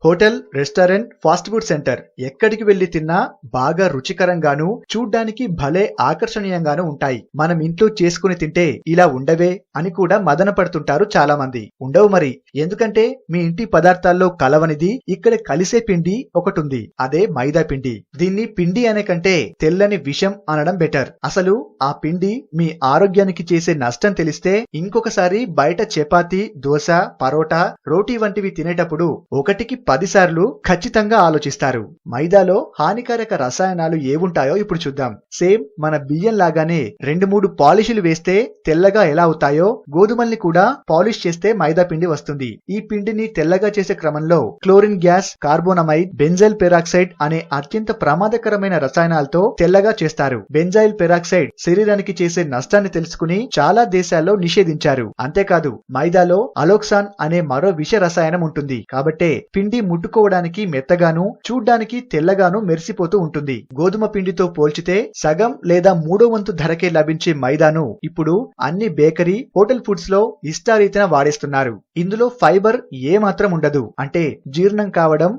Hotel, restaurant, fast food centre ఎక్కడికి వెళ్లి తిన్నా బాగా రుచికరంగాను చూడ్డానికి భలే ఆకర్షణీయంగాను ఉంటాయి. మనం ఇంట్లో చేసుకుని తింటే ఇలా ఉండవే అని కూడా మదన పడుతుంటారు చాలా మంది. ఉండవు మరి, ఎందుకంటే మీ ఇంటి పదార్థాల్లో కలవనిది ఇక్కడ కలిసే పిండి ఒకటుంది. అదే మైదా పిండి. దీన్ని పిండి అనే కంటే తెల్లని విషం అనడం బెటర్. అసలు ఆ పిండి మీ ఆరోగ్యానికి చేసే నష్టం తెలిస్తే ఇంకొకసారి బయట చపాతీ, దోశ, పరోటా, రోటీ వంటివి తినేటప్పుడు 1కి 10 సార్లు ఖచ్చితంగా ఆలోచిస్తారు. మైదాలో హానికారక రసాయనాలు ఏవుంటాయో ఇప్పుడు చూద్దాం. సేమ్ మన బియ్యం లాగానే 2-3 పాలిషులు వేస్తే తెల్లగా ఎలా అవుతాయో గోధుమల్ని కూడా పాలిష్ చేస్తే మైదా పిండి వస్తుంది. ఈ పిండిని తెల్లగా చేసే క్రమంలో chlorine gas, carbonamide, benzyl peroxide అనే అత్యంత ప్రమాదకరమైన రసాయనాలతో తెల్లగా చేస్తారు. బెంజైల్ పెరాక్సైడ్ శరీరానికి చేసే నష్టాన్ని తెలుసుకుని చాలా దేశాల్లో నిషేధించారు. అంతేకాదు మైదాలో అలోక్సాన్ అనే మరో విష రసాయనం ఉంటుంది. కాబట్టే పిండి ముట్టుకోవడానికి మెత్తగాను చూడ్డానికి తెల్లగాను మెరిసిపోతూ ఉంటుంది. గోధుమ పిండితో పోల్చితే సగం లేదా 3వ వంతు ధరకే లభించే మైదాను ఇప్పుడు అన్ని బేకరీ, హోటల్ ఫుడ్స్ లో ఇష్టారీతిన వాడేస్తున్నారు. ఇందులో ఫైబర్ ఏమాత్రం ఉండదు. అంటే జీర్ణం కావడం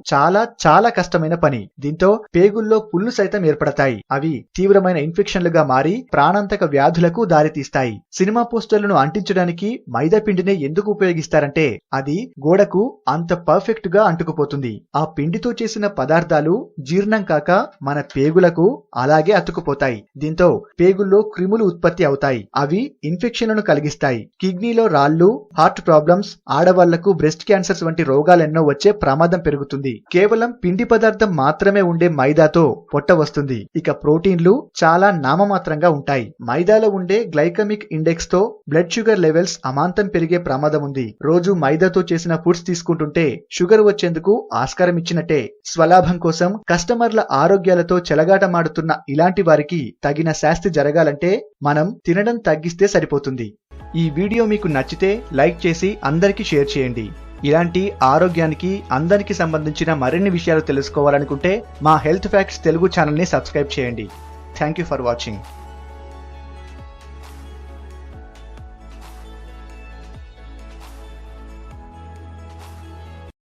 చాలా కష్టమైన పని. దీంతో పేగుల్లో పుళ్ళు సైతం ఏర్పడతాయి. అవి తీవ్రమైన ఇన్ఫెక్షన్లుగా మారి ప్రాణాంతక వ్యాధులకు దారితీస్తాయి. సినిమా పోస్టర్లను అంటించడానికి మైదా పిండినే ఎందుకు ఉపయోగిస్తారంటే అది గోడకు అంత పర్ఫెక్ట్ గా అంటుకుపోతుంది. ఆ పిండితో చేసిన పదార్థాలు జీర్ణం కాక మన పేగులకు అలాగే అతుకుపోతాయి. దీంతో పేగుల్లో క్రిములు ఉత్పత్తి అవుతాయి. అవి ఇన్ఫెక్షన్లను కలిగిస్తాయి. కిడ్నీలో రాళ్లు, హార్ట్ ప్రాబ్లమ్స్, ఆడవాళ్లకు బ్రెస్ట్ క్యాన్సర్స్ వంటి రోగాలెన్నో వచ్చే ప్రమాదం పెరుగుతుంది. కేవలం పిండి పదార్థం మాత్రమే ఉండే మైదాతో పొట్ట వస్తుంది. ఇక ప్రోటీన్లు చాలా నామమాత్రంగా ఉంటాయి. మైదాలో ఉండే గ్లైకమిక్ ఇండెక్స్ తో బ్లడ్ షుగర్ లెవెల్స్ అమాంతం పెరిగే ప్రమాదం ఉంది. రోజు మైదాతో చేసిన ఫుడ్స్ తీసుకుంటుంటే షుగర్ వచ్చేందుకు ఆస్కారం ఇచ్చినట్టే. స్వలాభం కోసం కస్టమర్ల ఆరోగ్యాలతో చెలగాటమాడుతున్న ఇలాంటి వారికి తగిన శాస్తి జరగాలంటే మనం తినడం తగ్గిస్తే సరిపోతుంది. ఈ వీడియో మీకు నచ్చితే లైక్ చేసి అందరికీ షేర్ చేయండి. ఇలాంటి ఆరోగ్యానికి అందరికి సంబంధించిన మరిన్ని విషయాలు తెలుసుకోవాలనుకుంటే మా హెల్త్ ఫ్యాక్ట్స్ తెలుగు ఛానల్ ని సబ్స్క్రైబ్ చేయండి. Thank you for watching.